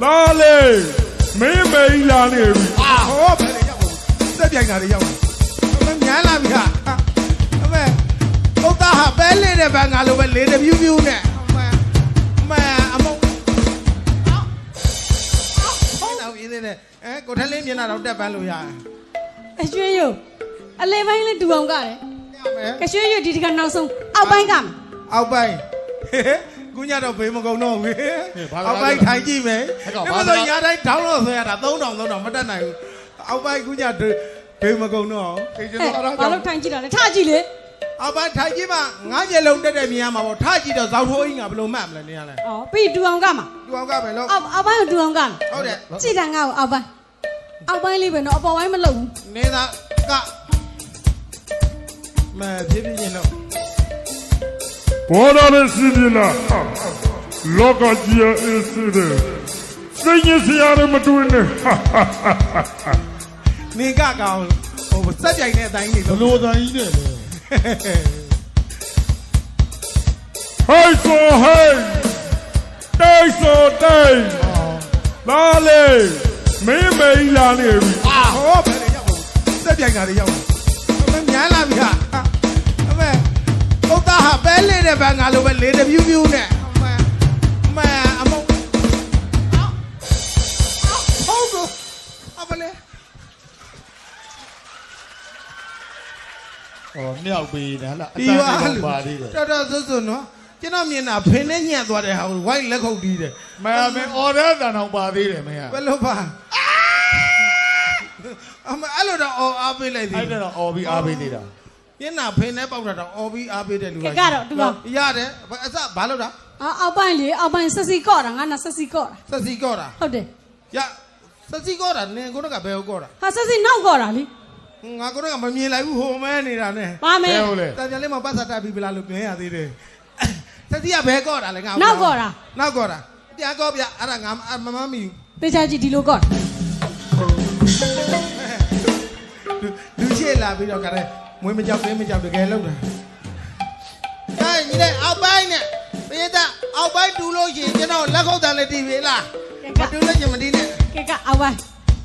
လာလေမင်းမေးလာနေပြီ ဟောဘယ်လေရောက်စက်ပြိုင်တာတွေရောက်မများလာပြီဟာအမေဥတ္တဟာပဲလေးတဲ့ဘန်ငါလိုပဲလေးတပြူးပြူးနဲ့အမေအမေတော့ရင်းနေကိုထက်လေးမျက်နှာတော့တက်ပန်းလို့ရတယ်အရွှေရုပ်အလေးပိုင်းလေးတူအောင်ကတယ်ကရွှေရုပ်ဒီတကနောက်ဆုံးအောက်ပိုင်းကအောက်ပိုင်းကူညတော့ဘေးမကုံတော့ဘူးအောက်ပိုင်းထိုင်ကြည့်မယ်ဒီမှာဆိုညာတိုင်းဒေါင်းလို့ဆွဲရတာ3000မတက်နိုင်ဘူးအောက်ပိုင်းကူညဘေးမကုံတော့ဘာလို့ထိုင်ကြည့်တာလဲထားကြည့်လေအောက်ပိုင်းထိုင်ကြည့်မှငါးကျလုံးတက်တဲ့မြင်ရမှာပေါ့ထားကြည့်တော့ဇောက်ထိုးကြီးငါဘယ်လိုမှတ်မလဲနေရလဲဩပြီးတူအောင်ကမှာတူအောင်ကပဲလို့အောက်ပိုင်းကိုတူအောင်ကမယ်ဟုတ်တယ်ကြည့်တာငါ့ကိုအောက်ပိုင်းလေးပဲနော်အပေါ်ပိုင်းမလုပ်ဘူးနေသာကမဲဖြည်းဖြည်းချင်းလို့ဘောတော်ရဲ့စီဒီလာလောကကြီးရဲ့အစ်စ်တဲ့စိတ်ညစ်စရာမတွေ့နဲ့နေကကောင်ဟိုစက်ပြိုင်တဲ့အတိုင်းကြီးဘလို့တိုင်းကြီးနဲ့လေဟိုက်ဆိုဟိုက်တိုင်ဆိုတိုင်လာလေမင်းမေးလာနေပြီဟောဘယ်လေရောက်စက်ပြိုင်တာတွေရောက်မများလာပြီဟာအမေဥတ္တဟာပဲလေးတဲ့ဘန်ငါလိုပဲလေးတပြူးပြူးနဲ့အမေအမေဟုတ်ကောအမလေးမြောက်ပေးတယ်ဟလားအတန်းလေးပါသေးတယ်တော်စွတ်နော်ကျွန်တော်မြင်တာဖင်းနဲ့ညံ့သွားတဲ့ဟာကိုဝိုင်းလက်ခုပ်တီးတယ်မအော်တဲ့တန်အောင်ပါသေးတယ်မင်းဘယ်လိုပါအမအဲ့လိုတော့အော်အားပေးလိုက်သေးတယ်အဲ့တော့အော်ပြီးအားပေးနေတာညနာဖင်းနဲ့ပေါက်တာတော့အော်ပြီးအားပေးတယ်လူကကတော့တူအောင်ရတယ်အစဘာလို့တာအောက်ပိုင်းလေအောက်ပိုင်းဆက်စီကော့တာငါနာဆက်စီကော့တာဆက်စီကော့တာဟုတ်တယ်ရဆက်စီကော့တာနင်ကိုတော့ကဘယ်ကိုကော့တာဟာဆက်စီနောက်ကော့တာလေငါကိုတော့ကမမြင်လိုက်ဘူးဟိုမဲနေတာနဲ့ပါမယ်တန်ပြန်လေးမပတ်စာတက်ပြီးဗလားလို့ပြင်ရသေးတယ်ဆက်စီကဘယ်ကော့တာလဲငါနောက်ကော့တာနောက်ကော့တာပြန်ကော့ပြအဲ့ဒါငါမမမီတေချာကြည့်ဒီလိုကော့လူရှိလာပြီးတော့ကလည်းမွေးမကြောက်သေးမကြောက်တကယ်လုံးတာအဲ့ညီလေးအောက်ပိုင်းနဲ့ပိဿအောက်ပိုင်းတူလို့ရှိရင်ကျွန်တော်လက်ခုပ်တန်လေးတီးပြီလားမတူလို့ချင်မတီးနဲ့ကဲကအောက်ပိုင်း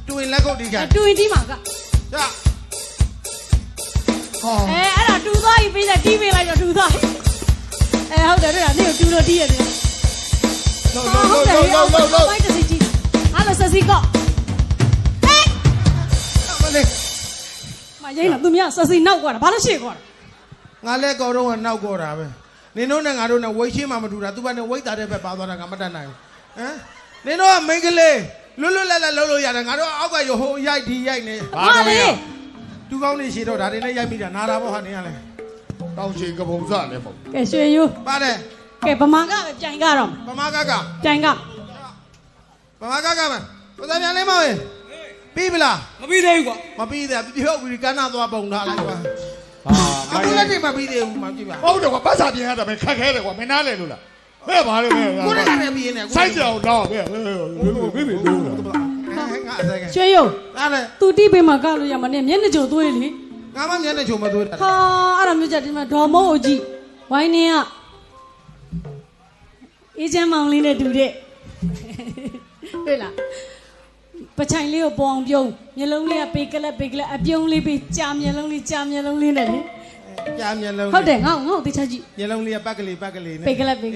တူရင်လက်ခုပ်တီးကြတူရင်တီးမှာကရအဲ့ဒါတူသွားပြီပိဿတီးပေးလိုက်တော့တူသွားဟုတ်တယ်တွေ့လားနေကိုတူလို့တီးရတယ်လုံးပိုင်းတစ်စီကြည့်ဟာလို့ဆက်စီကော့မလေးမရင်းလားသူများဆက်စီနောက်ကွာဘာလို့ရှေ့ကွာငါလဲကော်တော့ကနောက်ကော်တာပဲနင်တို့နဲ့ငါတို့နဲ့ဝိတ်ရှင်းမှမတူတာသူကနဲ့ဝိတ်တာတဲ့ဘက်ပါသွားတာငါမတတ်နိုင်ဘူးဟမ်နင်တို့ကမိန်းကလေးလွတ်လွတ်လပ်လပ်လှုပ်လို့ရတယ်ငါတို့အောက်ကရဟိုရိုက်ဒီရိုက်နေဘာလဲတူကောင်းနေရှိတော့ဒါတွေနဲ့ရိုက်မိတာနာတာပေါ့ဟာနင်ကလည်းတောင်းချင်ကပုံစလည်းပေါ့ကဲရွှေယူပါတယ်ကဲဗမာကပဲကြိုင်ကတော့ဗမာကကြိုင်ကဗမာကမယ်ပဇာပြန်လေးမောင်ရင်ပြီးပြီလားမပြီးသေးဘူးကွာမပြီးသေးဘူးပြုတ်ပြီးကန်းနာသွားပုံထားလိုက်ကွာအခုလက်တွေမပြီးသေးဘူးမကြည့်ပါဟုတ်တယ်ကွာပတ်စာပြင်ရတာပဲခက်ခဲတယ်ကွာမင်းနားလေလို့လားဘယ်ပါလဲဘယ်ကိုလည်းလည်းပြီးနေစိုက်ကြအောင်တော့ဘယ်ပြီးလို့ငါအစကရွှေရုံဟာလေသူတိပေးမှာကလို့ရမနဲ့မျက်နှာကြိုသွေးလေငါမမျက်နှာကြိုမသွေးတာဟာအဲ့ဒါမျိုးကြဒီမှာဒေါ်မိုးအကြီးဝိုင်းနေကအေးချမ်းမောင်လေးနဲ့တူတဲ့တွေ့လားပချိုင်လေးကိုပေါအောင်ပြုံးမျက်လုံးလေးကပေကလက်အပြုံးလေးပြီးကြာမျက်လုံးလေးနဲ့လေကြာမျက်လုံးဟုတ်တယ်ငေါ့တေချာကြည့်မျက်လုံးလေးကပက်ကလေးနဲ့ပေကလက်နဲ့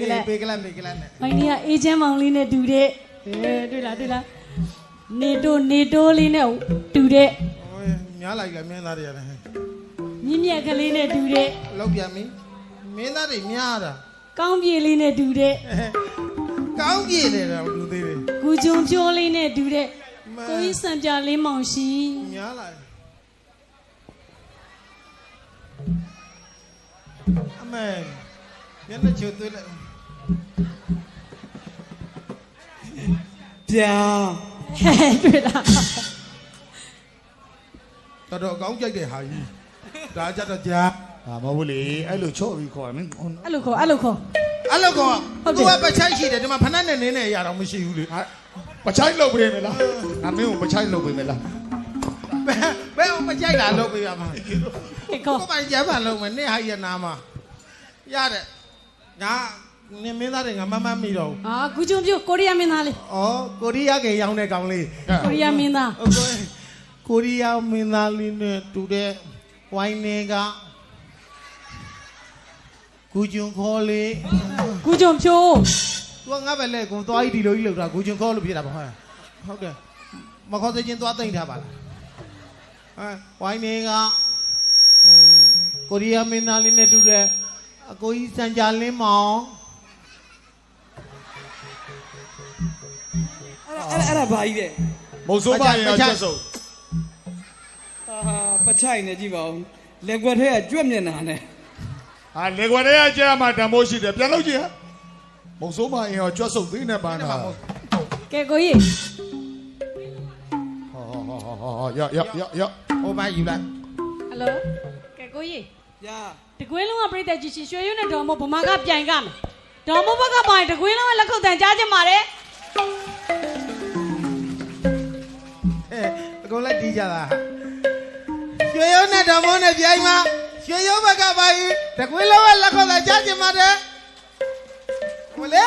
ဝိုင်းနေကအေးချမ်းမောင်လေးနဲ့တူတဲ့တွေ့လားနေတိုးလေးနဲ့တူတဲ့များလိုက်လားမင်းသားတွေရတယ်မြက်ကလေးနဲ့တူတဲ့လောက်ပြန်ပြီမင်းသားတွေများတာကောင်းပြေလေးနဲ့တူတဲ့ကောင်းပြေတယ်တော့လူသေးတယ်ဂူဂျုံဖြိုးလေးနဲ့တူတဲ့ကိုကြီးစံပြလေးမောင်ရှိများလာအမေညနေချိုသွေးလိုက်ပြာတွေ့လားတော်ကောင်းကြိုက်တဲ့ဟာကြီးဒါကြတော့ကြာမဟုတ်ဘူးလေအဲ့လိုချော့ပြီးခေါ်မင်းအဲ့လိုခေါ်သူကပချိုက်ရှိတယ်ဒီမှာဖနက်နဲ့နင်းနေရတော့မရှိဘူးလေပချိုက်လုပ်ပေးမယ်လားငါမင်းကိုပချိုက်လုပ်ပေးမယ်လားဘယ်အောင်ပချိုက်လာလုပ်ပေးရမှာကိုပိုင်ကြမ်းပါလုပ်မယ်နေ့ဟာရနာမှာရတဲ့ နင်မင်းသားတွေငါမမမိတော့ဘူး ဟာဂူဂျွန်ပြုတ်ကိုရီးယားမင်းသားလေး ဩကိုရီးယားကရောင်းတဲ့ကောင်လေး ကိုရီးယားမင်းသား ကိုရီးယားမင်းသားလေးနဲ့တူတဲ့ဝိုင်းနေကဂူဂျွန်ခေါ်လေ ဂူဂျွန်ဖြိုး သူကငါပဲလဲကွန်သွားကြီးဒီလိုကြီးလောက်တာဂူဂျွန်ခေါ်လို့ဖြစ်တာပါဟုတ်တယ်မခေါ်သေးချင်းသွားသိမ့်ထားပါလားဝိုင်းနေကကိုရီးယားမင်းသားလေးနဲ့တူတဲ့အကိုကြီးစံကြလင်းမောင် အဲ့ဒါဘာကြီးလဲ မုံစိုးပါရင်ရောကျွတ်စုံ ဟာပချိုင်နေကြည့်ပါဦးလက်ကွက်ထဲကကြွက်မျက်နှာနဲ့ ဟာလေကွယ်တွေကကြာမှတမိုးရှိတယ်ပြန်လို့ကြည့်ဟာမုံစိုးပါရင်ရောကျွတ်စုံသေးနေပါနာ ကဲကိုကြီး ဟောရ ဟိုဘက်ယူလိုက် ဟယ်လိုကဲကိုကြီး ညာ တကွင်းလုံးကပြိတ္တကြီးရှင်ရွှေရွနဲ့ဒေါ်မိုးဗမာကပြိုင်ကမယ်ဒေါ်မိုးဘက်ကပိုင်တကွင်းလုံးကလက်ခုပ်တန်ကြားချင်ပါတယ် အကုန်လိုက်တီးကြတာရွှေရုံးနဲ့ဓမ္မနဲ့ပြိုင်မှာရွှေရုံးဘက်ကပါရင်တကွင်းလုံးကလက်ခေါ်တာကြားချင်ပါတယ်ဟိုလေ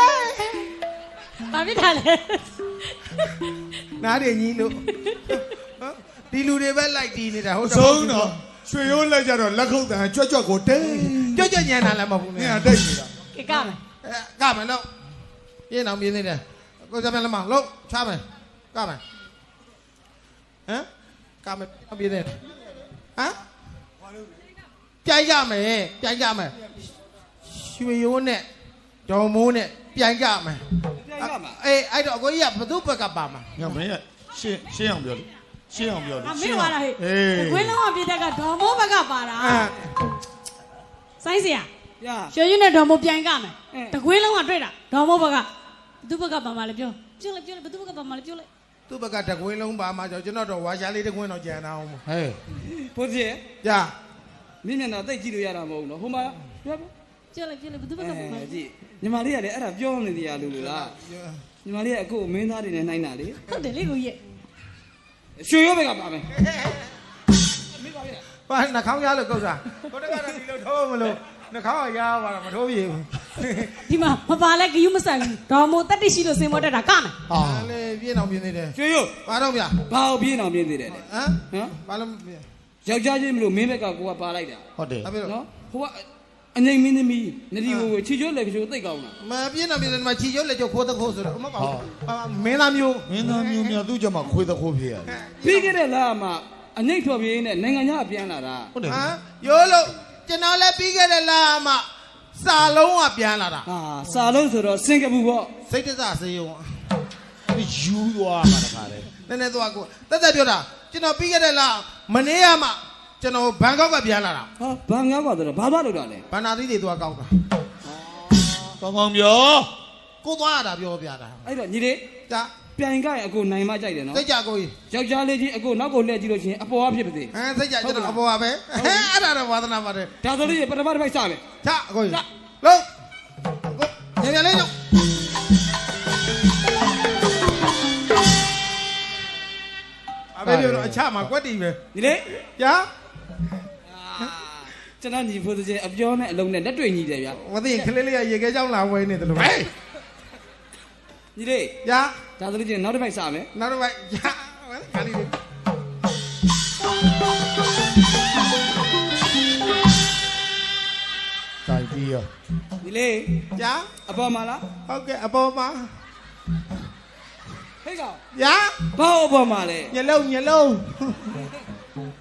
ဘာဖြစ်တာလဲ နားရညီလို့ဒီလူတွေပဲလိုက်တီးနေတာဟုတ် ဆုံးတော့ရွှေရိုးလိုက်ကြတော့လက်ခုပ်တန်ကြွက်ကိုတိတ် ကြွကြွညံတာလည်းမဟုတ်ဘူး နေ နဲ့ တိတ်နေတာ ကဲကမယ် ကမယ်လို့ပြင်းအောင်ပြင်းနေတယ်ကိုစပယ်လမလို့ချမယ်ကမယ်ဟမ်ကမယ်ပြင်းနေဟမ်ပြိုင်ကြမယ်ပြိုင်ကြမယ်ရွှေရိုးနဲ့ဒေါ်မိုးနဲ့ပြိုင်ကြမယ် ပြန်ရမှာ အေးအဲ့တော့အကိုကြီးကဘသူ့ဘက်ကပါမှာ ညမင်းရှင်းအောင်ပြောလို့ရှင်းအောင်ပြောလို့ အမေပါလားဟဲ့ အေး တကွင်းလုံးကပြိတ္တကဒေါ်မိုးဘက်ကပါတာဆိုင်းစရာ ညာ ရွှေရွနဲ့ဒေါ်မိုးပြိုင်ကမယ် အင်း တကွင်းလုံးကတွေ့တာဒေါ်မိုးဘက်ကသူ့ဘက်ကပါမှာလေပြောလိုက်ဘသူ့ဘက်ကပါမှာလေပြောလိုက် သူ့ဘက်ကတကွင်းလုံးပါမှာကျွန်တော်တော့ဝါရှာလေးတကွင်းတော့ကြံတာအောင် ဟဲ့ ဘုရား ကြာ မင်းမျက်နှာတိတ်ကြည့်လို့ရတာမဟုတ်ဘူးနော်ဟိုမှာပြော ပြောလိုက်ဘသူ့ဘက်ကပါမှာ ကြည့်ညီမလေးကလည်းအဲ့ဒါပြောနေတရားလို့လားညီမလေးကအခုမင်းသားတွေနဲ့နိုင်တာလေ ဟုတ်တယ်လေကိုကြီး ရွှေရုံးဘက်ကပါမယ် ဘာနှာခေါင်းရလို့ကုတ်တာကိုတကတော့ဒီလိုထိုးမလို့နှာခေါင်းကရပါတော့မထိုးပြေဘူး ဒီမှာမပါလဲဂယူးမဆိုင်ဘူးဒေါ်မိုးတက်တိရှိလို့စင်မောတက်တာကမယ် ဟာ လေပြင်းအောင်ပြင်းနေတယ် ရွှေရုံး ဘာတော့ဗျာ ဘာကိုပြင်းအောင်ပြင်းသေးတယ်လေ ဟမ် ဟမ် ဘာလို့ ယောက်ျားချင်းမလို့မင်းဘက်ကကိုကပါလိုက်တာ ဟုတ်တယ် အဖေတော့ နော်ဟိုကအငိမ့်မင်းသမီးနဒီကိုချီချိုးလက်ချိုးသိတ်ကောင်းတာ မပြင်းတော့ပြင်းနေမှာချီကျုပ်လက်ကျုပ်ခိုးတခိုးဆိုတော့မပေါ့မင်းသားမျိုး မင်းသားမျိုးများသူ့ကြမှာခွေးသခိုးဖြစ်ရတယ် ပြီးခဲ့တဲ့လမှာအငိမ့်ထွက်ပြေးနဲ့နိုင်ငံခြားပြန်လာတာ ဟုတ်တယ် ဟမ်ရိုးလို့ကျွန်တော်လည်းပြီးခဲ့တဲ့လာမှစာလုံးကပြန်လာတာ ဟာစာလုံးဆိုတော့စင်ကာပူပေါ့ စိတ်တစစေးုံ ယူသွားမှာတခါလေ နည်းနည်းသွားကိုတက်ပြောတာကျွန်တော်ပြီးခဲ့တဲ့လာမနေ့ကမှကျွန်တော်ဘန်ကောက်ကပြန်လာတာ ဟာဘာငါကွာဆိုတော့ဘာလုပ်တာလဲ ဘန္နာသီးတွေသွားကောက်တာ ကောင်းကောင်းပြော ကိုသွားရတာပြောပြတာ အဲ့တော့ညီလေး ဒါ ပြိုင်ကရင်အကိုနိုင်မကြိုက်တယ်နော် စိတ်ကြကိုကြီး ယောက်ျားလေးကြီးအကိုနောက်ကိုလှည့်ကြည့်လို့ချင်းအပေါ်အဖြစ်ပါသေး ဟမ်စိတ်ကြကျွန်တော်အပေါ်ပါပဲဟဲ့အဲ့ဒါတော့ဝါသနာပါတယ် ဒါဆိုလို့ပထမတစ်ပိုက်စမယ် ချအကိုကြီးလုံးညံ့လေးညအဘေပြောတော့အချမှာကွက်တီပဲ ညီလေး ညာ ကျွန်တော်ညီဖို့ချင်းအပြောနဲ့အလုံးနဲ့လက်တွေ့ညီတယ်ဗျာ မသိရင်ခလေးလေးကရေခဲเจ้าလာဝဲနေတယ်လို့ပဲ ညီလေး ညာ ဒါဆိုလို့ချင်းနောက်တစ်ပိုက်စမယ် နောက်တော့ညာခါလေး တိုင်ပြီးရော ညီလေး ညာ အပေါ်မှာလား ဟုတ်ကဲ့အပေါ်မှာ ဟေ့ကောင် ညာ ဘာအပေါ်မှာလဲ ညလုံး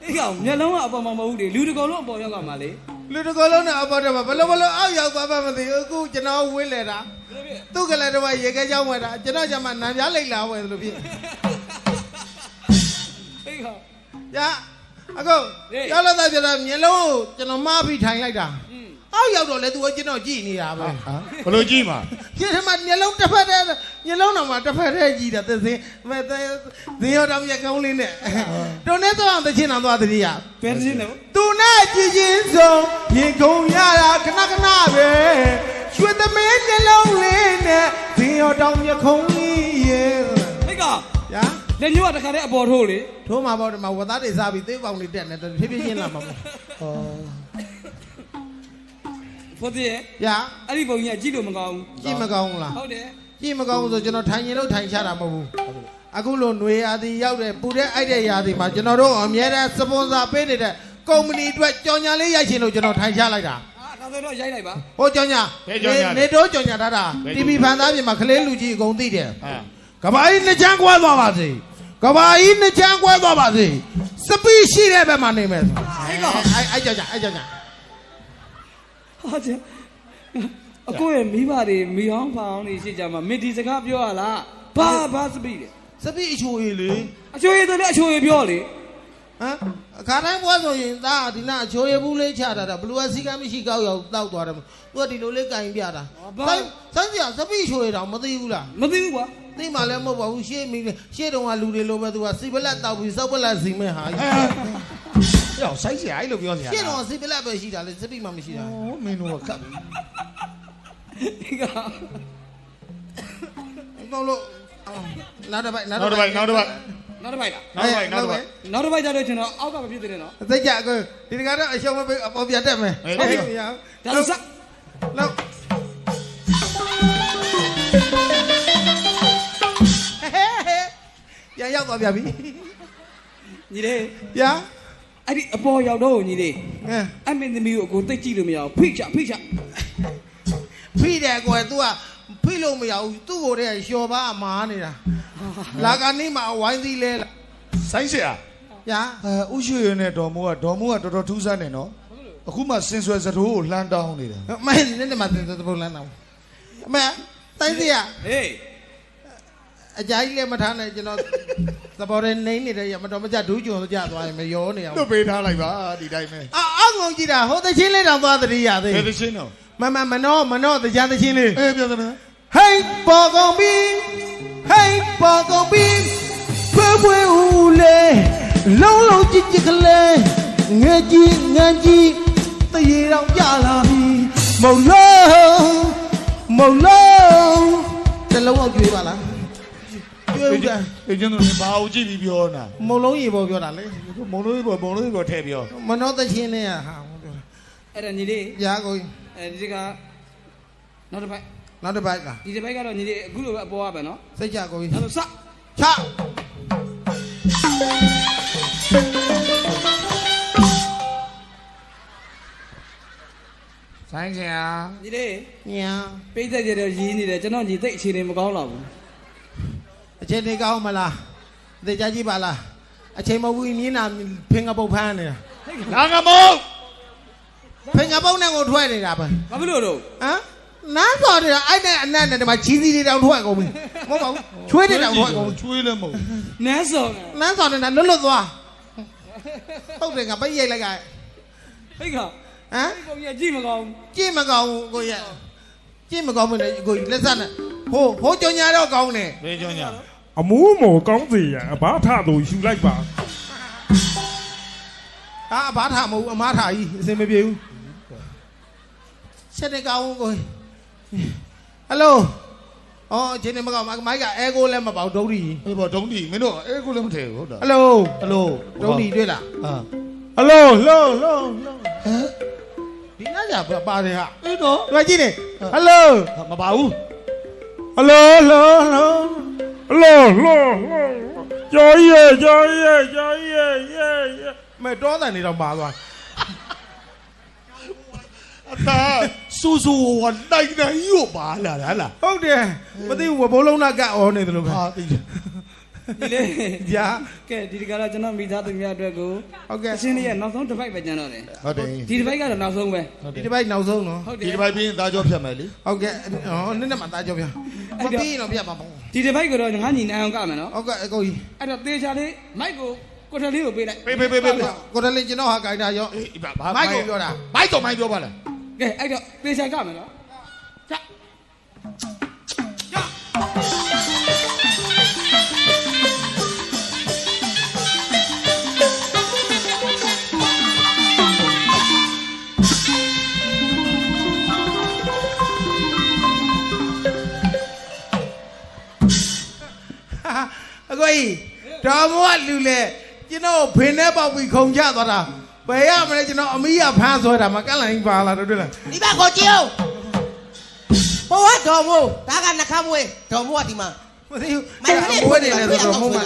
ဟေ့ကောင်မျက်လုံးကအပေါ်မှာမဟုတ်ဘူးလေလူတစ်ကောင်လုံးအပေါ်ရောက်ကမှာလေ လူတကောလုံးနဲ့အပေါ်တော့ဘလို့အောက်ရောက်သွားပါမသိဘူးအခုကျွန်တော်ဝင်းလေတာသူ့ကလေးတော့ရေခဲเจ้าဝဲတာကျွန်တော်ကျမှနံပြားလိတ်လာဝဲလို့ဖြစ် ဟေ့ကောင် ညာအခုရောက်လာတဲ့ပြတာမျက်လုံးကိုကျွန်တော်မားပြီးထိုင်လိုက်တာအောက်ရောက်တော့လေသူကကျွန်တော်ကြည့်နေတာပဲ ဟာဘလို့ကြည့်မှာ ဒီထဲမှာမျက်လုံးတစ်ဖက်တည်းမျက်လုံးတော်မှာတစ်ဖက်တည်းကြည့်တာသင်းမဲ့သင်းရတော့မျက်ကောင်းလေးနဲ့တုံနေတော့အောင်သချင်းတော်သွားတည်းရ ဘယ်ချင်းလဲ သူနဲ့ကြည်ချင်းဆုံးရင်ခုံရတာခဏခဏပဲရွှေသမင်းမျက်လုံးလေးနဲ့သင်းရတော့မျက်ခုံးကြီးရဲ့ ဟေ့ကောင် ညာ လက်ညှိုးကတခါတည်းအပေါ်ထိုးလေ ထိုးမှာပေါ့ဒီမှာဝတ်သားတွေစားပြီးသေးပေါင်လေးတက်နေတယ်ဖြည်းဖြည်းချင်းလာမှာပေါ့ ဟော ဖ ဖို့တည်း ညာ အဲ့ဒီပုံကြီးကကြည့်လို့မကောင်း ကြည့်မကောင်းဘူးလား ဟုတ်တယ် ကြည့်မကောင်းဘူးဆိုကျွန်တော်ထိုင်ရင်လို့ထိုင်ချတာမဟုတ်ဘူးအခုလိုຫນွေရာသီရောက်တယ်ပူတဲ့အိုက်တဲ့ရာသီမှာကျွန်တော်တို့အများအားစပွန်ဆာပေးနေတဲ့ကုမ္ပဏီအတွက်ကြော်ညာလေးရိုက်ချင်လို့ကျွန်တော်ထိုင်ချလိုက်တာ ဒါဆိုတော့ရိုက်လိုက်ပါ ဟိုကြော်ညာနေတော့ကြော်ညာတာ TV ဖန်သားပြင်မှာခလေးလူကြီးအကုန်သိတယ်ကဘာကြီးနှစ်ချမ်းကွဲသွားပါစေကဘာကြီးနှစ်ချမ်းကွဲသွားပါစေစပီရှိတဲ့ဘက်မှာနေမယ်အဲ့ကြော်ညာ ဟာကျအကိုရဲ့မိဘတွေမိအောင်ဖောင်းနေရှိကြမှာမင်းဒီစကားပြောရလားဘာစပီးတယ် စပီအချိုကြီးလေ အချိုရည်တယ်အချိုရည်ပြောလေ ဟမ်အခါတိုင်းဘွားဆိုရင်သားဒီနာအချိုရည်ဘူးလေးချတာဘလူးအစီကမရှိကောက်ရောက်တောက်သွားတယ်သူကဒီလိုလေးကင်ပြတာစမ်းစရာစပီအချိုရည်တော့မသိဘူးလား မသိဘူးကွာ သိမှလည်းမဟုတ်ပါဘူးရှေ့မိရှေ့တုန်းကလူတွေလိုပဲသူကစီပလက်တောက်ပြီးစောက်ပလက်စီမဲ့ဟာယောက်ဆိုင်စရာအဲ့လိုပြောစရာ ရှေ့တုန်းကစီပလက်ပဲရှိတာလေစပီမှမရှိတာ မင်းတို့ကခတ်ပြီ ဒီက တော့လို့နောက်တစ်ပိုက် နောက်တစ်ပိုက်လားနောက်တစ်ပိုက်ကြတော့ကျွန်တော်အောက်ကမဖြစ်သေးတယ်နော် သိကြကိုဒီတကားတော့အရှုံးမပေးအပေါ်ပြတ်တက်မယ် ဟုတ်ပြီဒါလို့စ လောက်ရရောက်သွားပြပြီ ညီလေး ရ အဲ့ဒီအပေါ်ရောက်တော့ညီလေး အဲ အမင်းသမီးကိုအကိုတိတ်ကြည့်လို့မရဘူးဖိချ ဖိတယ်ကွယ် तू ကဖိလို့မရဘူးသူ့ကိုတည်းလျှော်ပါမာနေတာလာကနေမှဝိုင်းသီးလဲ ဆိုင်စရာ ရ ဥရွှေရနဲ့ဒေါ်မိုးကတော်တော်ထူးဆန်းနေနော်အခုမှစင်ဆွဲစတိုးကိုလှမ်းတောင်းနေတယ် မဲနဲ့မှသဘုံလန်းတော့အမေတိုင်းစီရ ဟေး အကြိုက်လည်းမထားနဲ့ကျွန်တော်သဘောတည်းနေနေတယ်ရမတော်မကြဒူးကျွန်းကြသွားရင်မရောနေအောင် လွတ်ပေးထားလိုက်ပါဒီတိုင်းပဲ အောက်ငုံကြည့်တာဟိုတချင်းလေးတောင်သွားတတိရသေး ဘယ်သချင်းတော့ မနောတရားတချင်းလေး ပြောသလား ဟိတ်ပေါ်ကုန်ပြီဟိတ်ပေါ်ကုန်ပြီဖွယ်ဦးလေလုံးကြည့်ကလေးငယ်ကြီးတရေတော့ပြလာပြီမုံလုံးတလုံးအောင်ကြွေးပါလားကြွေးဦးတယ် အေးကျွန်တော်ဘာအောင်ကြည့်ပြီးပြောနာ မုံလုံးရေပေါ်ပြောတာလေ မုံလို့ပေါ်ထည့်ပြော မနောတချင်းလေးဟာပြော အဲ့ဒါညီလေး ရာကို အဲဒီကနောက်တစ်ပိုက် နောက်တစ်ပိုက်လား ဒီတစ်ပိုက်ကတော့ညီလေးအခုလိုပဲအပေါ်ရပဲနော် စိတ်ကြကို ဒါလို့စ ချ ဆိုင်စရာ ညီလေး ညာ ပိတ်သက်ကြတော့ရင်းနေတယ်ကျွန်တော်ညီသိအခြေအနေမကောင်းတော့ဘူး အချိန်လေးကောင်းမလားသိကြကြည့်ပါလားအချိန်မဟုတ်ဘူးမြင်းနာဖင်ကပုတ်ဖမ်းနေတာ လာငမော ဖင်ကပုတ်နဲ့ကိုထွက်နေတာပဲ ဘာဖြစ်လို့တော့ ဟမ်နန်းစော်နေတာအဲ့နဲ့အနက်နဲ့ဒီမှာချီစီတွေတောင်ထွက်ကုန်ပြီမဟုတ်ပါဘူးချွေးတွေတောင်ထွက်ကုန်ပြီ ချွေးလည်းမဟုတ် နန်းစော် နန်းစော်နေတာလွတ်သွားဟုတ်တယ်ကပိတ်ရိုက်လိုက်က ဟိတ်က ဟမ် ဒီပုံကြီးကြည့်မကောင်း ကြည့်မကောင်းဘူးကိုရကြည့်မကောင်းဘူးလေကိုလက်စနဲ့ဟိုကြောင်ညာတော့ကောင်းတယ် ဘယ်ကြောင့်ညာ အမူးမော်ကောင်းစီရအဘာထသူယူလိုက်ပါ ဟာဘာထာမဟုတ်အမားထာကြီးအစင်မပြေဘူးချက်တဲ့ကောင်းကိုဟယ်လိုအော်ဂျင်းနေမကောင်းမိုက်ကအဲကိုလည်းမပေါဒုံးဒီ အေးပေါ့ဒုံးတီမင်းတို့အေးကိုလည်းမထည့်ဘူးဟုတ်တာ ဟယ်လို ဟယ်လို ဒုံးဒီတွေ့လား ဟာ ဟယ်လိုလော ဒီနားကြပါတယ်ဟာ အေးတော့ တွေ့ကြည့်နေဟယ်လို မပါဘူး ဟယ်လိုကျော်ရဲ့မဲတော့တယ်နေတော့ပါသွား အသာစူစူဝနိုင်ရောပါလာလား ဟုတ်တယ်မသိဘူးဘိုးလုံးနာကအော်နေတယ်လို့ပဲ ဟာတိတယ် ဒီလေး ညာ ကဲဒီတကတော့ကျွန်တော်မိသားစုများအတွက်ကို ဟုတ်ကဲ့ အရှင်းလေးရဲ့နောက်ဆုံးတစ်ပိုက်ပဲကျန်တော့တယ် ဟုတ်တယ် ဒီတစ်ပိုက်ကတော့နောက်ဆုံးပဲ ဒီတစ်ပိုက်နောက်ဆုံးနော် ဟုတ်တ ဒီ ယ် တစ်ပိုက်ပြီးရင်သားကြောဖြတ်မယ်လေ ဟုတ်ကဲ့ဟောနည်းနည်းမှသားကြောပြမပြီးရင်တော့ပြပါပေါ့ ဒီတစ်ပိုက်ကတော့ငါညီနိုင်အောင်ကမယ်နော် ဟုတ်ကဲ့အကိုကြီး အဲ့တော့သေချာလေးမိုက်ကိုကိုထလေးကိုပေးလိုက် ပေး ကိုတလင်းကျွန်တော်ဟာကြိုက်တာရော အေးဘာ မိုက်ကိုပြောတာ မိုက်တော့မိုက်ပြောပါလား ကဲအဲ့တော့သေချာကမယ်နော်ချအကိုကြီးတော်မောကလူလေကျွန်တော်ဘင်းနဲ့ပေါက်ပြီးခုံချသွားတာ ဘယ်ရမလဲကျွန်တော်အမီးရဖမ်းဆွဲတာမကန့်လိုင်းပါလာတော့တွေ့လား ဒီဘက်ကိုကြည့်အောင်ဘောတော်မို့ဒါကနှခမ်းမွေးတော်မို့ကဒီမှာ မသိဘူးမွေးနေလဲဆိုတော့မဟုတ်မှ